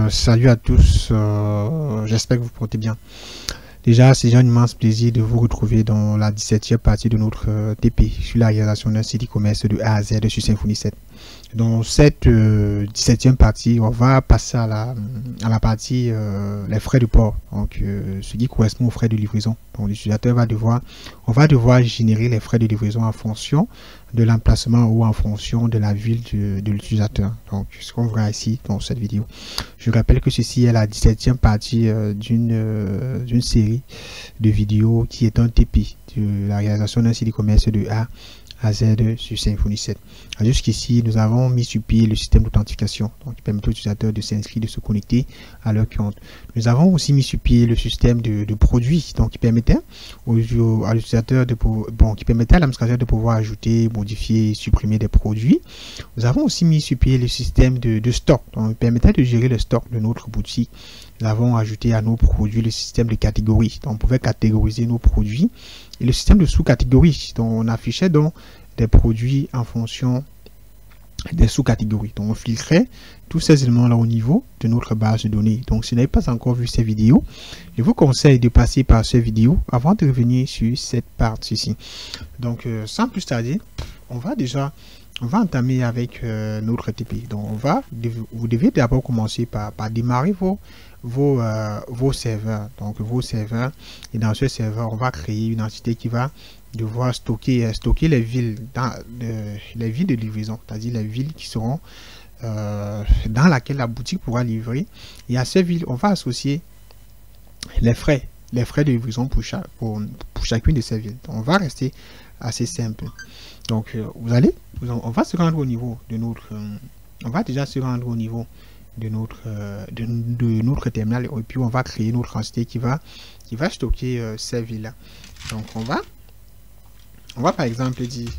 Salut à tous, j'espère que vous portez bien. Déjà, c'est un immense plaisir de vous retrouver dans la 17e partie de notre TP sur la réalisation d'un site e-commerce de A à Z sur Symfony 7. Dans cette 17e partie, on va passer à la partie les frais de port, donc ce qui correspond aux frais de livraison. Donc l'utilisateur on va devoir générer les frais de livraison en fonction de l'emplacement ou en fonction de la ville de l'utilisateur. Donc ce qu'on verra ici dans cette vidéo. Je rappelle que ceci est la 17e partie d'une série de vidéos qui est un TP de la réalisation d'un site e-commerce de A à Z sur Symfony 7. Jusqu'ici, nous avons mis sur pied le système d'authentification, donc qui permet aux utilisateurs de s'inscrire, de se connecter à leur compte. Nous avons aussi mis sur pied le système de produits, donc qui permettait à l'utilisateur qui permettait à l'administrateur de pouvoir ajouter, modifier, supprimer des produits. Nous avons aussi mis sur pied le système de stock, donc qui permettait de gérer le stock de notre boutique. Nous avons ajouté à nos produits le système de catégories, donc on pouvait catégoriser nos produits, et le système de sous-catégories, donc on affichait donc des produits en fonction des sous-catégories. Donc on filtrait tous ces éléments là au niveau de notre base de données. Donc si vous n'avez pas encore vu ces vidéos, je vous conseille de passer par ces vidéos avant de revenir sur cette partie ici. Donc sans plus tarder, on va entamer avec notre TP. Donc vous devez d'abord commencer par démarrer vos serveurs. Donc vos serveurs, et dans ce serveur, on va créer une entité qui va devoir stocker les villes les villes de livraison, c'est-à-dire les villes qui seront dans laquelle la boutique pourra livrer. Et à ces villes, on va associer les frais de livraison pour chacune de ces villes. Donc, on va rester assez simple. Donc on va se rendre au niveau de notre on va déjà se rendre au niveau de notre terminal, et puis on va créer notre entité qui va stocker ces villes là. Donc on va par exemple dire,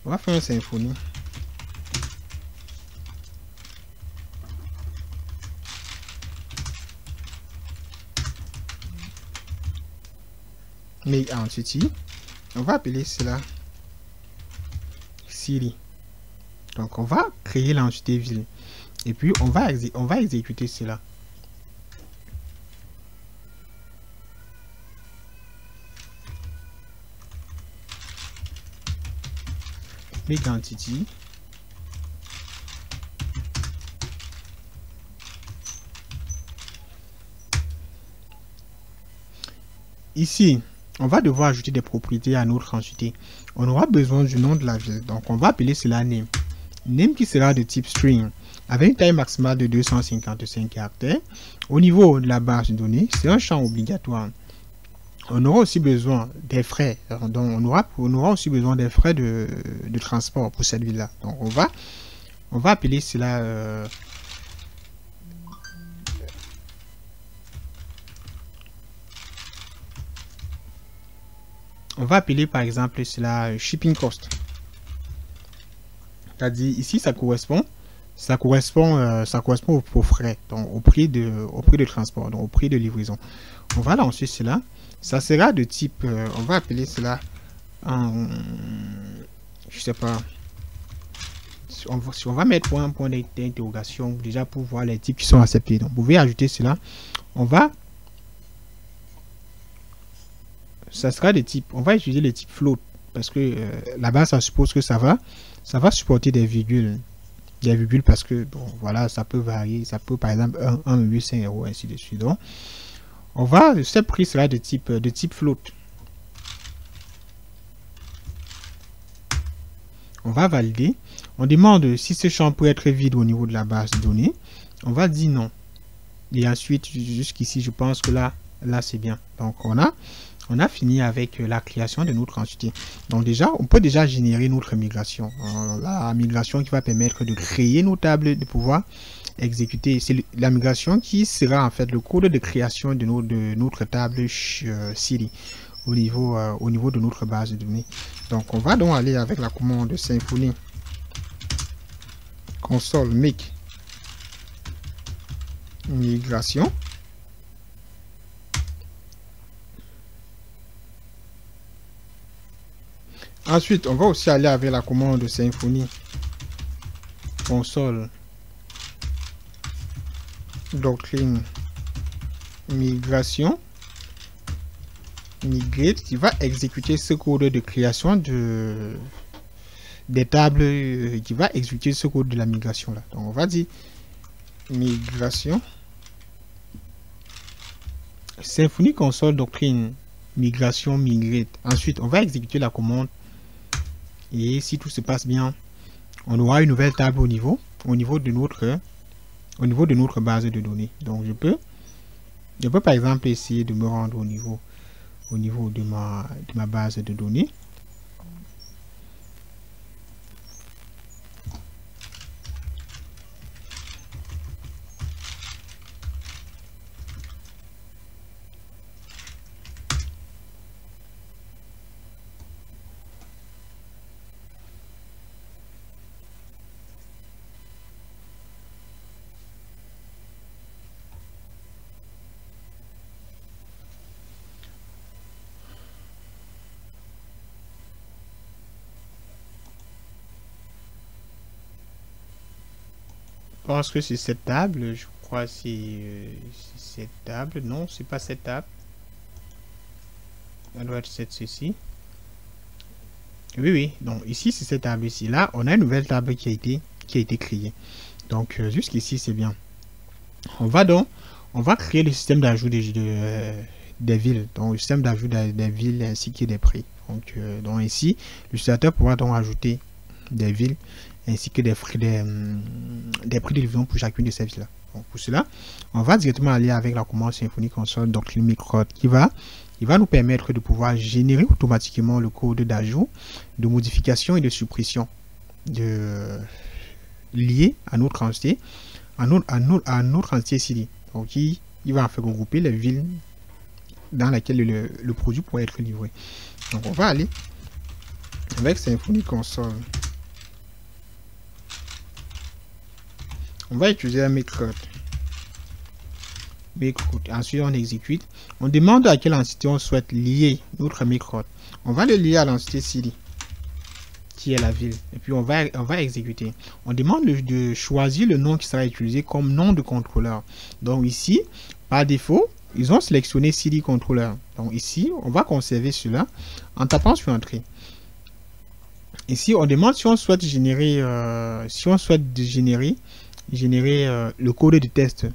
on va faire un Symfony make entity. On va appeler cela City. Donc on va créer l'entité ville, et puis on va exécuter cela. Make entity. Ici, on va devoir ajouter des propriétés à notre entité. On aura besoin du nom de la ville. Donc on va appeler cela name. Name qui sera de type string, avec une taille maximale de 255 caractères. Au niveau de la base de données, c'est un champ obligatoire. On aura aussi besoin des frais. Donc on aura aussi besoin des frais de transport pour cette ville-là. Donc on va appeler cela on va appeler par exemple cela shipping cost. C'est-à-dire ici ça correspond aux frais, donc au prix de transport, donc au prix de livraison. On va lancer cela. Ça sera de type on va appeler cela je sais pas, on va mettre un point d'interrogation déjà pour voir les types qui sont acceptés. Donc vous pouvez ajouter cela. Ça sera des types, on va utiliser les types float, parce que là-bas ça suppose que ça va supporter des virgules parce que bon voilà, ça peut varier, ça peut par exemple 1,5 €, ainsi de suite. Donc ce prix sera de type float. On va valider. On demande si ce champ peut être vide au niveau de la base de données. On va dire non. Et ensuite jusqu'ici je pense que là c'est bien. Donc on a fini avec la création de notre entité. Donc déjà, on peut déjà générer notre migration. La migration qui va permettre de créer nos tables, de pouvoir exécuter. C'est la migration qui sera en fait le code de création de notre table Siri au niveau de notre base de données. Donc on va donc aller avec la commande Symfony console make migration. Ensuite, on va aussi aller avec la commande Symfony console doctrine migration migrate qui va exécuter ce code de création des tables, qui va exécuter ce code de la migration là. Donc on va dire migration Symfony console doctrine migration migrate. Ensuite on va exécuter la commande et si tout se passe bien, on aura une nouvelle table au niveau de notre base de données. Donc je peux par exemple essayer de me rendre au niveau de ma base de données. Je pense que c'est cette table, je crois que c'est cette table. Non, c'est pas cette table. Ça doit être ceci. Oui, donc ici c'est cette table ici. Là, on a une nouvelle table qui a été créée. Donc jusqu'ici c'est bien. On va créer le système d'ajout des villes. Donc le système d'ajout des villes ainsi que des prix. Donc ici, l'utilisateur pourra donc ajouter des villes ainsi que des prix de livraison pour chacune de ces villes là. Donc pour cela, on va directement aller avec la commande Symfony console doctrine migrate qui va nous permettre de pouvoir générer automatiquement le code d'ajout, de modification et de suppression lié à notre entité, à notre entité CD. Donc il va en faire regrouper les villes dans lesquelles le produit pourrait être livré. Donc on va aller avec Symfony console. On va utiliser un méthode. Ensuite, on exécute. On demande à quelle entité on souhaite lier notre méthode. On va le lier à l'entité CD, qui est la ville. Et puis, on va exécuter. On demande de choisir le nom qui sera utilisé comme nom de contrôleur. Donc ici, par défaut, ils ont sélectionné CD contrôleur. Donc ici, on va conserver cela en tapant sur Entrée. Ici, on demande si on souhaite générer, le code de test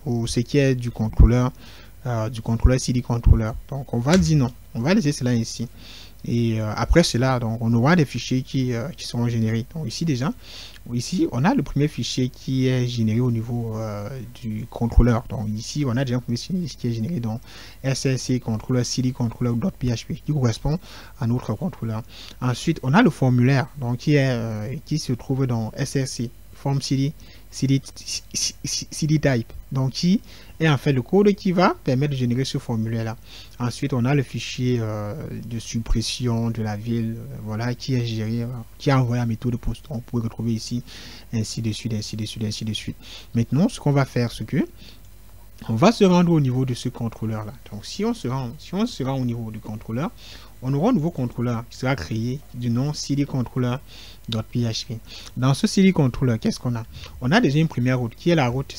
pour ce qui est du contrôleur CD contrôleur. Donc on va dire non, on va laisser cela ici. Et après cela, donc on aura des fichiers qui seront générés. Donc ici on a le premier fichier qui est généré au niveau du contrôleur. Donc ici on a déjà un premier fichier qui est généré dans SRC contrôleur CD contrôleur.php qui correspond à notre contrôleur. Ensuite on a le formulaire donc qui se trouve dans SRC form CD type, donc qui est en fait le code qui va permettre de générer ce formulaire là. Ensuite on a le fichier de suppression de la ville, voilà, qui est géré, qui est envoyé à méthode post. On peut retrouver ici ainsi de suite. Maintenant ce qu'on va faire, c'est que on va se rendre au niveau de ce contrôleur là. Donc si on se rend au niveau du contrôleur, on aura un nouveau contrôleur qui sera créé du nom CD controller.php. Dans ce CD controller, qu'est-ce qu'on a? On a déjà une première route qui est la route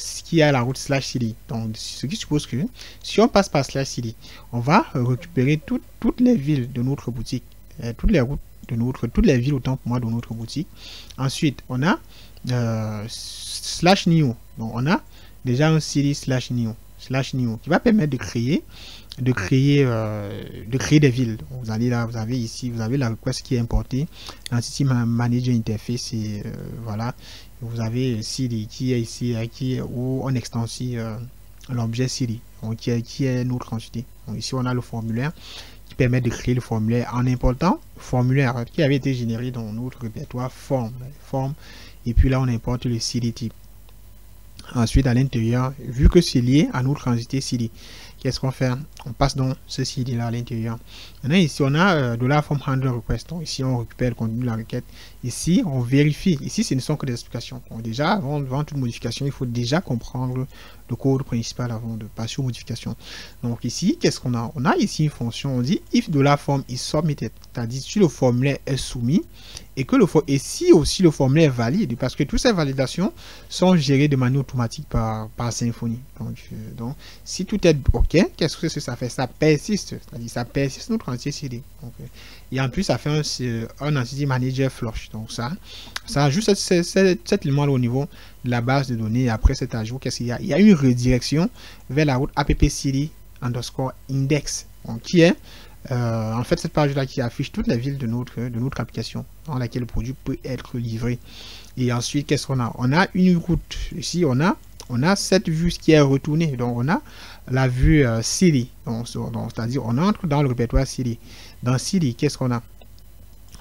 /CD. Donc ce qui suppose que si on passe par /CD, on va récupérer toutes les villes de notre boutique, toutes les routes de toutes les villes autant pour moi de notre boutique. Ensuite, on a /new. Donc on a déjà un CD /new qui va permettre de créer des villes. Donc, vous allez là, vous avez la request qui est importée, l'entity manager interface, et voilà, vous avez CD qui est ici, où on extensie l'objet CD, donc qui est notre entité. Donc ici on a le formulaire qui permet de créer le formulaire en important le formulaire qui avait été généré dans notre répertoire form, et puis là on importe le CD type. Ensuite, à l'intérieur, vu que c'est lié à notre entité CD, qu'est-ce qu'on fait? On passe dans ce CD là à l'intérieur. Maintenant ici on a de la forme handle request. Donc ici on récupère le contenu de la requête. Ici on vérifie. Ici ce ne sont que des explications. Donc déjà avant toute modification, il faut déjà comprendre le code principal avant de passer aux modifications. Donc ici qu'est-ce qu'on a? On a ici une fonction. On dit if de la forme is submitted, c'est-à-dire si le formulaire est soumis et que si aussi le formulaire est valide, parce que toutes ces validations sont gérées de manière automatique par Symfony. Donc si tout est OK, qu'est-ce que ça fait? Ça persiste, c'est-à-dire ça persiste notre entier CD. Donc, et en plus, ça fait un entity manager flush. Donc ça ajoute cet élément-là au niveau de la base de données. Et après cet ajout, qu'est-ce qu'il y a? Il y a une redirection vers la route appcd_index, donc, qui est en fait cette page-là qui affiche toutes les villes de notre application dans laquelle le produit peut être livré. Et ensuite, qu'est-ce qu'on a? On a une route. Ici, on a cette vue qui est retournée. Donc, on a la vue CD. Donc c'est-à-dire, on entre dans le répertoire CD. Dans CD, qu'est-ce qu'on a?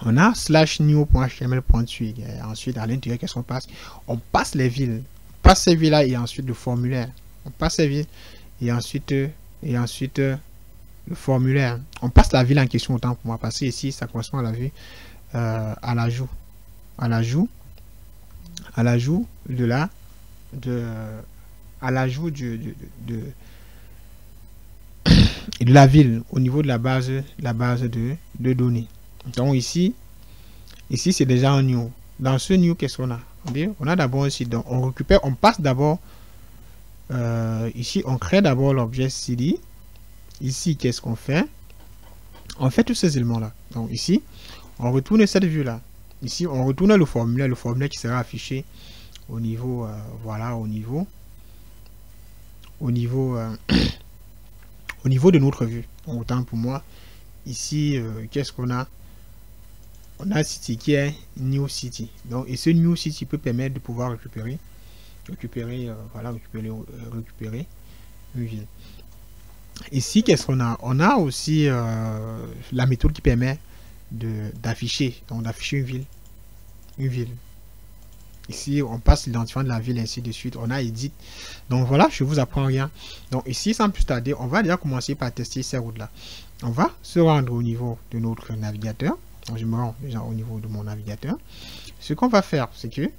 On a /new.html.twig. Ensuite, à l'intérieur, qu'est-ce qu'on passe? On passe les villes. On passe ces villes-là et ensuite le formulaire. On passe ces villes et ensuite le formulaire. On passe la ville en question autant pour moi. Parce que ici, ça correspond à la vue, à l'ajout de la ville au niveau de la base de données. Donc ici c'est déjà un new. Dans ce new, qu'est-ce qu'on a? On a d'abord ici, donc on récupère, on passe d'abord ici, on crée d'abord l'objet CD. Ici, qu'est-ce qu'on fait? On fait tous ces éléments là. Donc ici, on retourne cette vue là. Ici, on retourne le formulaire qui sera affiché au niveau, voilà, au niveau de notre vue. Donc, autant pour moi, ici, qu'est-ce qu'on a? On a city qui est new city. Donc, et ce new city peut permettre de pouvoir récupérer une ville. Ici, qu'est-ce qu'on a? On a aussi la méthode qui permet d'afficher une ville. Ici, on passe l'identifiant de la ville, ainsi de suite. On a edit. Donc voilà, je vous apprends rien. Donc ici, sans plus tarder, on va déjà commencer par tester ces routes-là. On va se rendre au niveau de notre navigateur. Donc, je me rends déjà au niveau de mon navigateur. Ce qu'on va faire, c'est que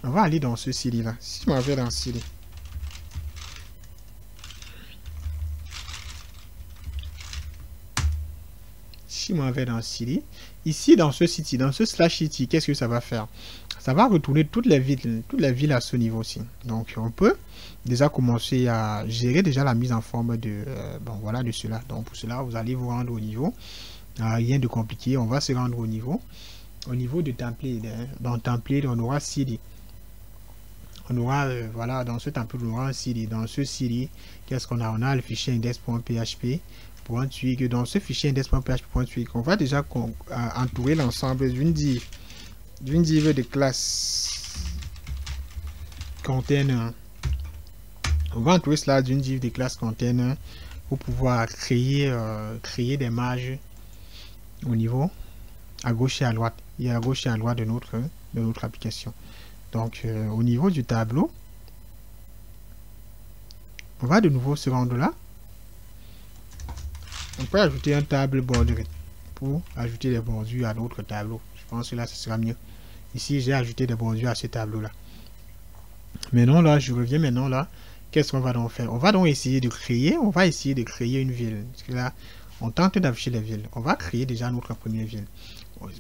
on va aller dans ce CD-là. Si je m'en vais dans ce CD. Si je m'en vais dans ce CD. Ici, dans ce city, dans ce /city, qu'est-ce que ça va faire? Ça va retourner toutes les villes à ce niveau-ci. Donc, on peut déjà commencer à gérer déjà la mise en forme de, voilà, de cela. Donc, pour cela, vous allez vous rendre au niveau. Rien de compliqué. On va se rendre au niveau de template. Dans template, on aura CD. On aura, voilà, dans ce template, on aura un CD. Dans ce CD, qu'est-ce qu'on a? On a le fichier index.php. Que dans ce fichier index.php.twig, on va déjà entourer l'ensemble d'une div de classe container. On va entourer cela d'une div de classe container pour pouvoir créer des marges au niveau à gauche et à droite de notre application. Donc au niveau du tableau, on va de nouveau se rendre là. On peut ajouter un table borderé pour ajouter des bordures à l'autre tableau. Je pense que là, ce sera mieux. Ici, j'ai ajouté des bordures à ce tableau-là. Maintenant, là, je reviens maintenant là. Qu'est-ce qu'on va donc faire? On va donc essayer de créer une ville. Parce que là, on tente d'afficher les villes. On va créer déjà notre première ville.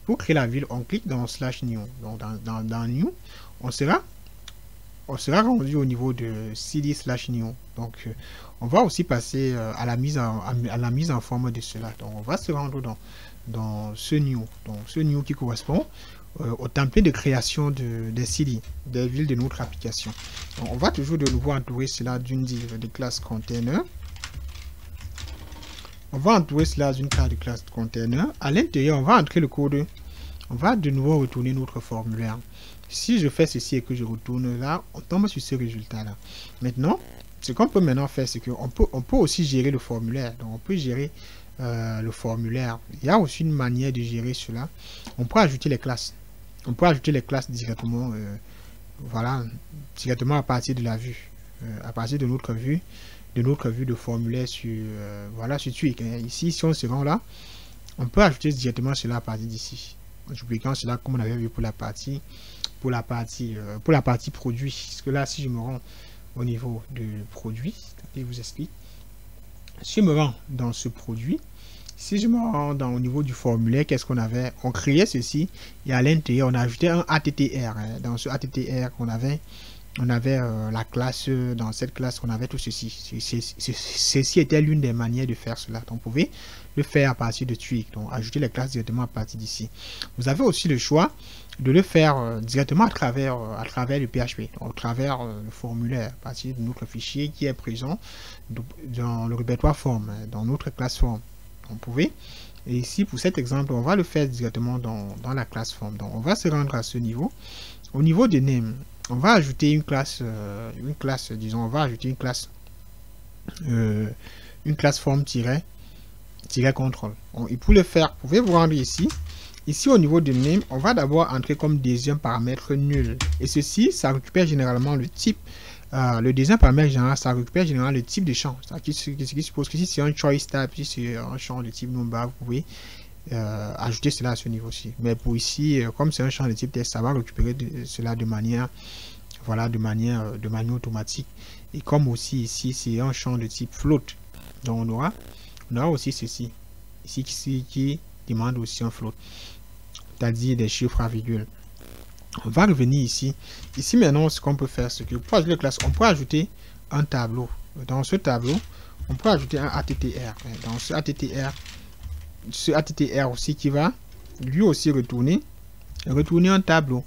Pour créer la ville, on clique dans /new. Donc, dans new, on sera rendu au niveau de cd/new. Donc, on va aussi passer à la mise en forme de cela. Donc, on va se rendre dans ce new. Donc, ce new qui correspond au template de création des CD, des villes de notre application. Donc, on va toujours de nouveau entourer cela d'une div de classe container. On va entourer cela d'une carte de classe container. À l'intérieur, on va entrer le code. On va de nouveau retourner notre formulaire. Si je fais ceci et que je retourne là, on tombe sur ce résultat-là. Maintenant, ce qu'on peut maintenant faire, c'est qu'on peut aussi gérer le formulaire. Donc, on peut gérer le formulaire. Il y a aussi une manière de gérer cela. On peut ajouter les classes. on peut ajouter les classes directement, voilà, directement à partir de la vue, à partir de notre vue de formulaire sur, voilà, sur Twig. Ici, si on se rend là, on peut ajouter directement cela à partir d'ici, en dupliquant cela comme on avait vu pour la partie produit. Parce que là, si je me rends au niveau de produit, je vous explique. Si je me rends dans ce produit, si je me rends au niveau du formulaire, qu'est-ce qu'on avait? On créait ceci et à l'intérieur, on a ajouté un ATTR. Dans ce ATTR, on avait la classe, dans cette classe, on avait tout ceci. Ceci était l'une des manières de faire cela. Donc, vous pouvez le faire à partir de Twig. Donc, ajouter les classes directement à partir d'ici. Vous avez aussi le choix de le faire directement à travers le PHP, donc, à travers le formulaire, à partir de notre fichier qui est présent dans le répertoire form, dans notre classe form. Vous pouvez. Et ici, pour cet exemple, on va le faire directement dans la classe form. Donc, on va se rendre à ce niveau. Au niveau de name, on va ajouter une classe, disons, on va ajouter une classe form-control. Et pour le faire, vous pouvez vous rendre ici. Ici, au niveau de name, on va d'abord entrer comme deuxième paramètre nul. Et ceci, ça récupère généralement le type. Le deuxième paramètre général, ça récupère généralement le type de champ. Ce qui suppose que si c'est un choice type, si c'est un champ de type number, vous pouvez ajouter cela à ce niveau-ci. Mais pour ici, comme c'est un champ de type test, ça va récupérer cela de manière, voilà, de manière automatique. Et comme aussi ici, c'est un champ de type float. Donc on aura aussi ceci. Ici qui demande aussi un float, c'est-à-dire des chiffres à virgule. On va revenir ici. Ici maintenant, ce qu'on peut faire, c'est que pour ajouter les classes, on peut ajouter un tableau. Dans ce tableau, on peut ajouter un ATTR. Dans ce ATTR aussi qui va lui aussi retourner un tableau.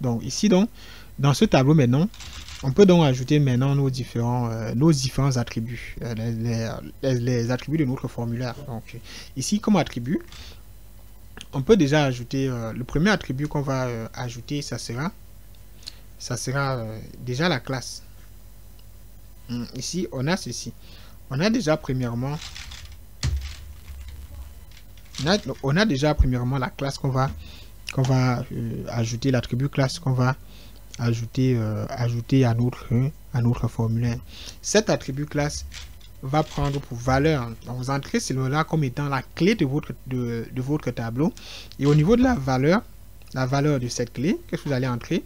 Donc ici, donc, dans ce tableau maintenant, on peut donc ajouter maintenant nos différents attributs, les attributs de notre formulaire. Donc ici, comme attribut, on peut déjà ajouter le premier attribut qu'on va ajouter, ça sera déjà la classe. Ici, on a ceci. On a déjà premièrement la classe qu'on va ajouter, l'attribut classe qu'on va ajouter à notre formulaire. Cet attribut classe va prendre pour valeur. Donc, vous entrez celui-là comme étant la clé de votre tableau. Et au niveau de la valeur de cette clé, qu'est-ce que vous allez entrer?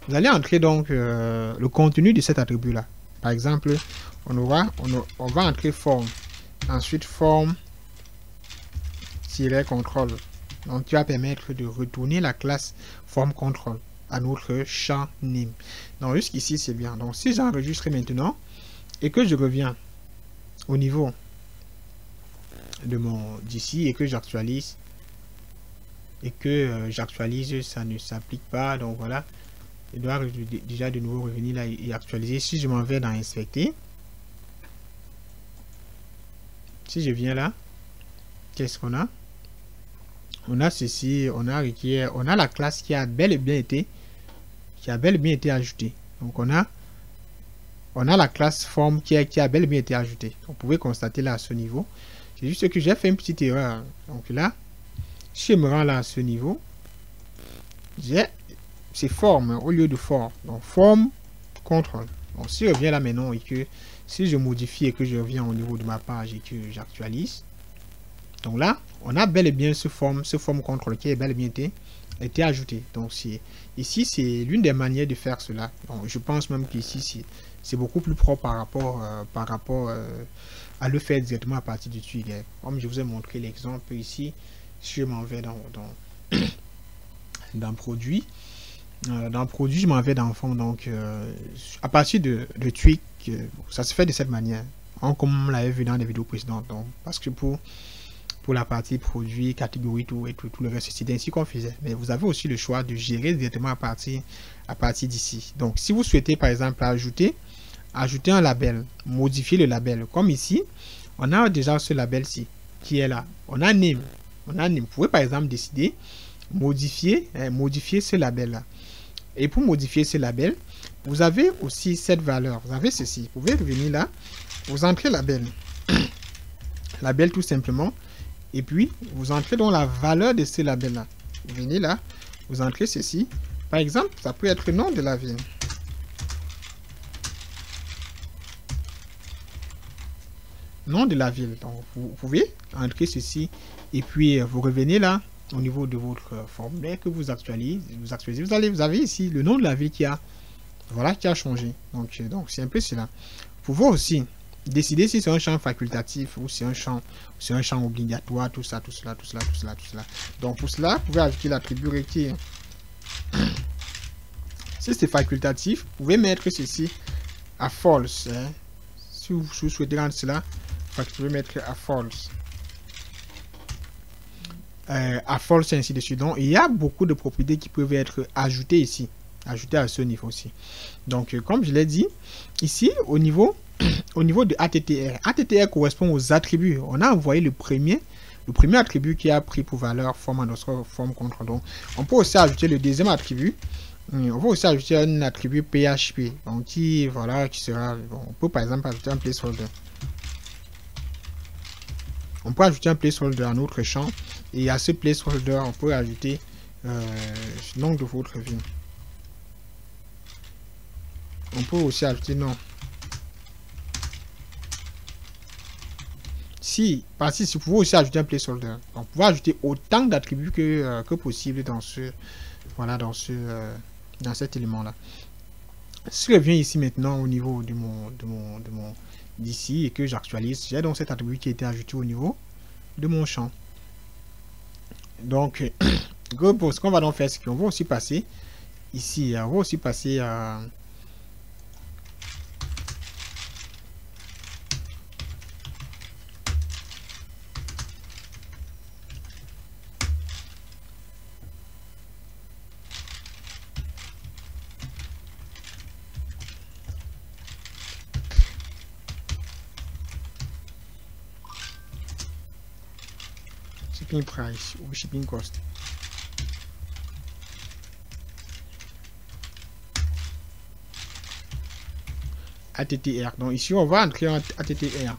Vous allez entrer donc le contenu de cet attribut-là. Par exemple, on va entrer form. Ensuite, form-control. Donc, qui va permettre de retourner la classe form-control à notre champ name. Donc, jusqu'ici, c'est bien. Donc, si j'enregistre maintenant et que je reviens au niveau de d'ici et que j'actualise ça ne s'applique pas. Donc voilà, je dois déjà de nouveau revenir là et actualiser. Si je m'en vais dans inspecter, si je viens là, qu'est-ce qu'on a? On a ceci, on a la classe qui a bel et bien été ajoutée. Donc on a la classe form qui a bel et bien été ajoutée. Vous pouvez constater là à ce niveau. C'est juste que j'ai fait une petite erreur. Donc là, si je me rends là à ce niveau, c'est form au lieu de form. Donc form control. Donc si je reviens là maintenant et que si je modifie et que je reviens au niveau de ma page et que j'actualise, donc là, on a bel et bien ce form control qui est bel et bien été ajouté. Donc ici, c'est l'une des manières de faire cela. Donc, je pense même qu'ici, c'est beaucoup plus propre par rapport à le faire directement à partir du Twig. Comme je vous ai montré l'exemple ici, si je m'en vais dans produit, je m'en vais dans fond. Donc, à partir de Twig, ça se fait de cette manière, comme on l'avait vu dans les vidéos précédentes. Donc, parce que pour la partie produit, catégorie, tout le reste, c'est ainsi qu'on faisait. Mais vous avez aussi le choix de gérer directement à partir d'ici. Donc, si vous souhaitez, par exemple, ajouter un label, modifier le label, comme ici, on a déjà ce label-ci qui est là. On a name. Vous pouvez, par exemple, décider modifier ce label-là. Et pour modifier ce label, vous avez aussi cette valeur. Vous avez ceci. Vous pouvez revenir là, vous entrez label. Label tout simplement. Et puis, vous entrez dans la valeur de ce label-là. Vous venez là, Vous entrez ceci. Par exemple, ça peut être le nom de la ville. Nom de la ville. Donc, vous pouvez entrer ceci et puis vous revenez là au niveau de votre formulaire que vous actualisez. Vous avez ici le nom de la ville qui a, voilà, qui a changé. Donc c'est un peu cela. Vous pouvez aussi décider si c'est un champ facultatif ou c'est un champ obligatoire, tout ça, tout cela, tout cela, tout cela, tout cela. Donc pour cela, vous pouvez ajouter l'attribut requis. Si c'est facultatif, vous pouvez mettre ceci à false. Hein. Si vous souhaitez rendre cela, vous pouvez mettre à false. À false, ainsi de suite. Donc, il y a beaucoup de propriétés qui peuvent être ajoutées ici. Ajoutées à ce niveau aussi. Donc, comme je l'ai dit, ici, au niveau de ATTR. ATTR correspond aux attributs. On a envoyé le premier attribut qui a pris pour valeur forme underscore forme contrôle. Donc, on peut aussi ajouter le deuxième attribut. On peut aussi ajouter un attribut PHP. Donc, qui sera... Bon, on peut par exemple ajouter un placeholder. On peut ajouter un placeholder à notre champ. Et à ce placeholder, on peut ajouter le nom de votre ville. On peut aussi ajouter non. Si vous pouvez aussi ajouter un placeholder. Donc, vous pouvez ajouter autant d'attributs que possible dans cet élément-là. Si je reviens ici maintenant au niveau de d'ici et que j'actualise, j'ai donc cet attribut qui a été ajouté au niveau de mon champ. Donc, ce qu'on va donc faire, c'est qu'on va aussi passer ici, on va aussi passer à shipping price ou shipping cost. ATTR. Donc ici, on va entrer en ATTR.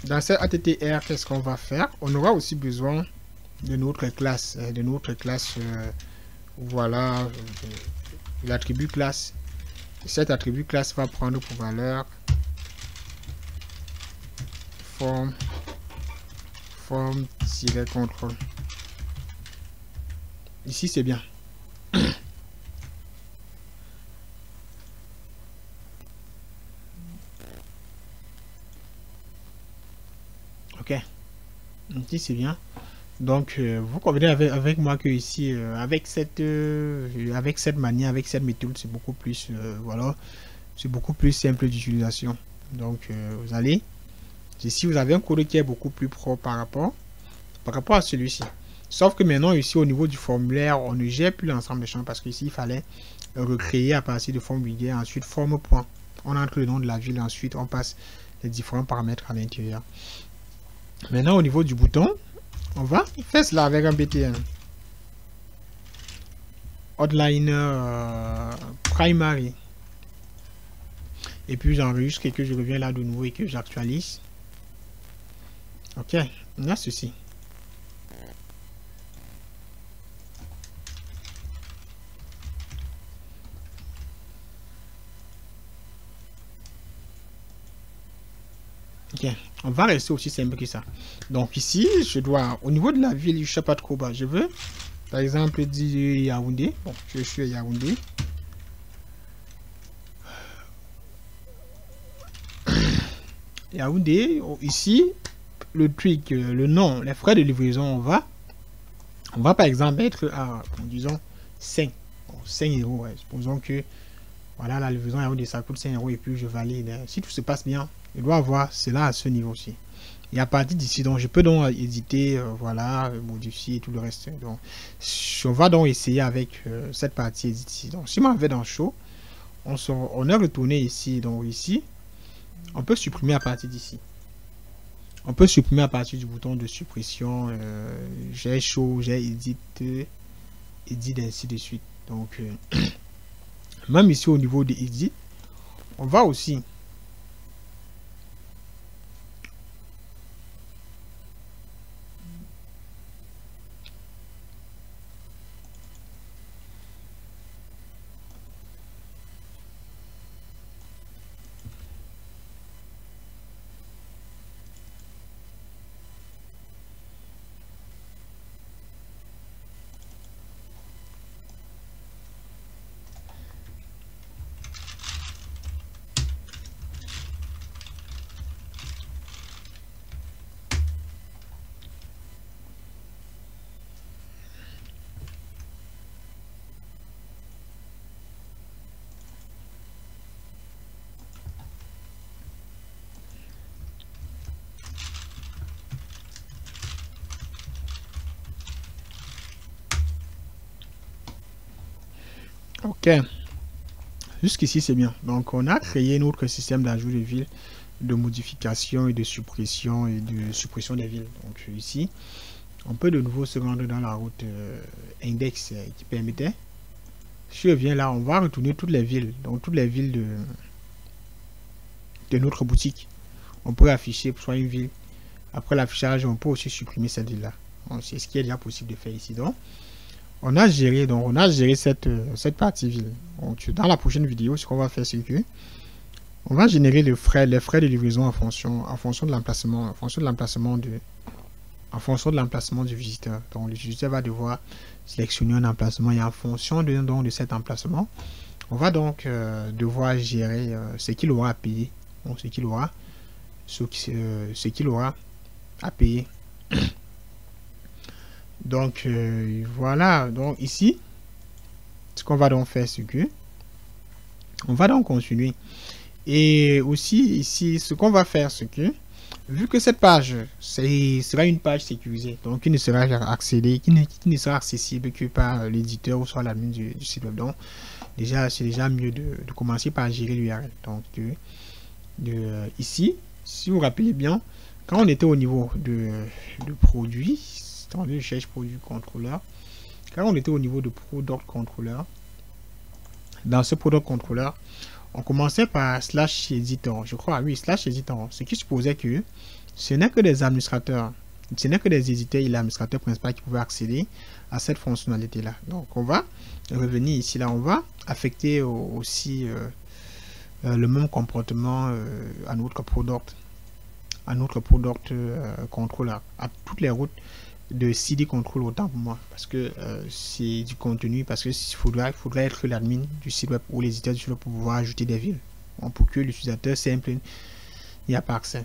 Dans ce ATTR, qu'est-ce qu'on va faire? On aura aussi besoin de notre classe. Voilà, l'attribut classe. Cet attribut classe va prendre pour valeur forme-contrôle. Ici, c'est bien. Ok. Ici, c'est bien. Donc, vous convenez avec moi que ici, avec cette manière, avec cette méthode, c'est beaucoup plus, voilà, c'est beaucoup plus simple d'utilisation. Donc, vous allez, ici, vous avez un code qui est beaucoup plus propre par rapport à celui-ci. Sauf que maintenant, ici, au niveau du formulaire, on ne gère plus l'ensemble des champs parce qu'ici, il fallait recréer à partir de forme vulgaire, ensuite forme point. On entre le nom de la ville, ensuite, on passe les différents paramètres à l'intérieur. Maintenant, au niveau du bouton, on va faire cela avec un BTN. Outliner primary. Et puis j'enregistre et que je reviens là de nouveau et que j'actualise. Ok, on a ceci. Ok, on va rester aussi simple que ça. Donc ici, je dois, au niveau de la ville, je sais pas trop bas, je veux, par exemple, dire Yaoundé. Bon, je suis à Yaoundé. Yaoundé, ici, le truc, le nom, les frais de livraison, on va par exemple être à, disons, 5. Bon, 5 €. Ouais. Supposons que, voilà, la livraison Yaoundé, ça coûte 5 € et puis je valide. Si tout se passe bien, je dois avoir cela à ce niveau-ci. Et à partir d'ici, donc, je peux donc éditer, voilà, modifier tout le reste. Donc, on va donc essayer avec cette partie édite ici. Donc, si on va dans Show, on est retourné ici. Donc, ici, on peut supprimer à partir d'ici. On peut supprimer à partir du bouton de suppression. J'ai Show, j'ai Edit, ainsi de suite. Donc, même ici au niveau de Edit, on va aussi Ok. Jusqu'ici, c'est bien. Donc, on a créé notre système d'ajout de villes, de modification et de suppression des villes. Donc, ici, on peut de nouveau se rendre dans la route index qui permettait. Si je viens là, on va retourner toutes les villes. Donc, toutes les villes de notre boutique. On peut afficher soit une ville. Après l'affichage, on peut aussi supprimer cette ville-là. C'est ce qui est déjà possible de faire ici. Donc, on a géré cette partie ville. Donc, dans la prochaine vidéo, ce qu'on va faire, c'est que on va générer les frais de livraison en fonction de l'emplacement, en fonction de l'emplacement du visiteur. Donc, le visiteur va devoir sélectionner un emplacement et en fonction de cet emplacement, on va donc devoir gérer ce qu'il aura à payer. Donc, ce qu'il aura à payer. Donc voilà, donc ici ce qu'on va donc faire, c'est que on va donc continuer. Et aussi ici ce qu'on va faire, c'est que vu que cette page sera une page sécurisée, donc qui ne sera accédée, qui ne sera accessible que par l'éditeur ou soit l'admin du site web. Donc déjà c'est déjà mieux de commencer par gérer l'URL. Donc ici, si vous vous rappelez bien, quand on était au niveau de produit, attendez, je cherche produit contrôleur. Quand on était au niveau de product controller, dans ce product controller, on commençait par slash editor, je crois, oui, slash editor, ce qui supposait que ce n'est que des administrateurs, ce n'est que des éditeurs et l'administrateur principal qui pouvaient accéder à cette fonctionnalité là. Donc on va revenir ici, là on va affecter aussi le même comportement à notre product controller, à toutes les routes de CD control, autant pour moi, parce que c'est du contenu, parce que il faudrait être l'admin du site web ou l'éditeur du site web pour pouvoir ajouter des villes. Bon, pour que l'utilisateur simple n'y a pas accès.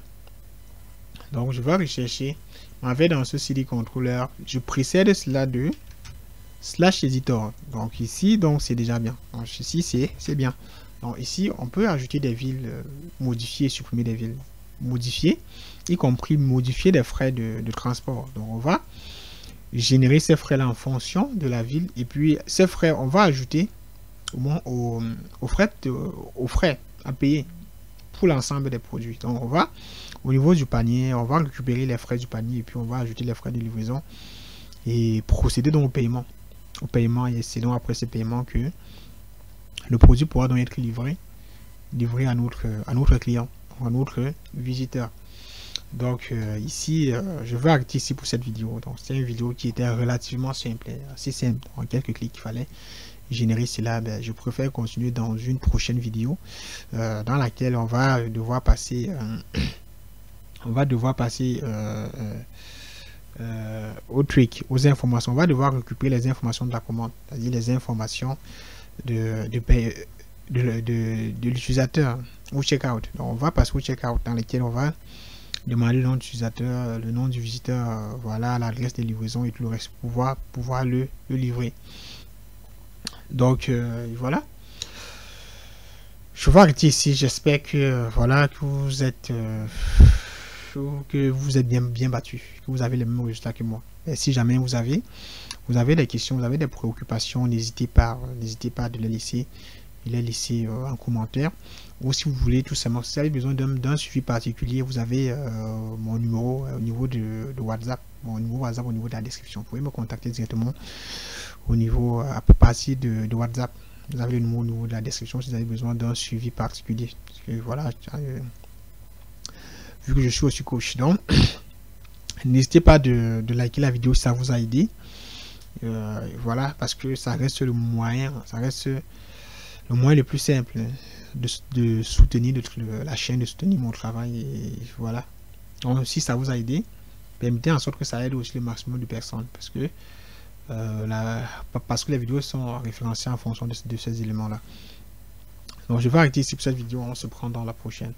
Donc je vais rechercher, en fait dans ce CD controller, je précède cela de slash editor. Donc ici, donc c'est déjà bien. Donc ici c'est bien. Donc ici on peut ajouter des villes, modifier, supprimer des villes, modifier, y compris modifier des frais de transport. Donc on va générer ces frais là en fonction de la ville, et puis ces frais on va ajouter aux frais à payer pour l'ensemble des produits. Donc on va au niveau du panier, on va récupérer les frais du panier et puis on va ajouter les frais de livraison et procéder donc au paiement, et c'est donc après ce paiement que le produit pourra donc être livré à notre client, à notre visiteur. Donc ici je vais arrêter ici pour cette vidéo. Donc c'est une vidéo qui était relativement simple, assez simple, en quelques clics il fallait générer cela. Je préfère continuer dans une prochaine vidéo dans laquelle on va devoir passer au trick, aux informations. On va devoir récupérer les informations de la commande, c'est-à-dire les informations de l'utilisateur au checkout. Donc on va passer au checkout dans lequel on va demander le nom de l'utilisateur, le nom du visiteur, voilà, l'adresse de livraison et tout le reste pour pouvoir le livrer. Donc voilà, je vais arrêter ici. J'espère que voilà, que vous êtes bien battu, que vous avez les mêmes résultats que moi. Et si jamais vous avez des questions, vous avez des préoccupations, n'hésitez pas de les laisser en commentaire. Ou si vous voulez tout simplement, si vous avez besoin d'un suivi particulier, vous avez mon numéro au niveau de WhatsApp, mon numéro WhatsApp au niveau de la description. Vous pouvez me contacter directement au niveau à partir de WhatsApp. Vous avez le numéro au niveau de la description si vous avez besoin d'un suivi particulier. Parce que voilà, vu que je suis aussi coach, donc n'hésitez pas de liker la vidéo si ça vous a aidé. Voilà, parce que ça reste le moyen, le moyen le plus simple de soutenir la chaîne, de soutenir mon travail. Et voilà. Donc si ça vous a aidé, permettez en sorte que ça aide aussi le maximum de personnes, parce que les vidéos sont référencées en fonction de ces éléments là. Donc je vais arrêter ici pour cette vidéo, on se prend dans la prochaine.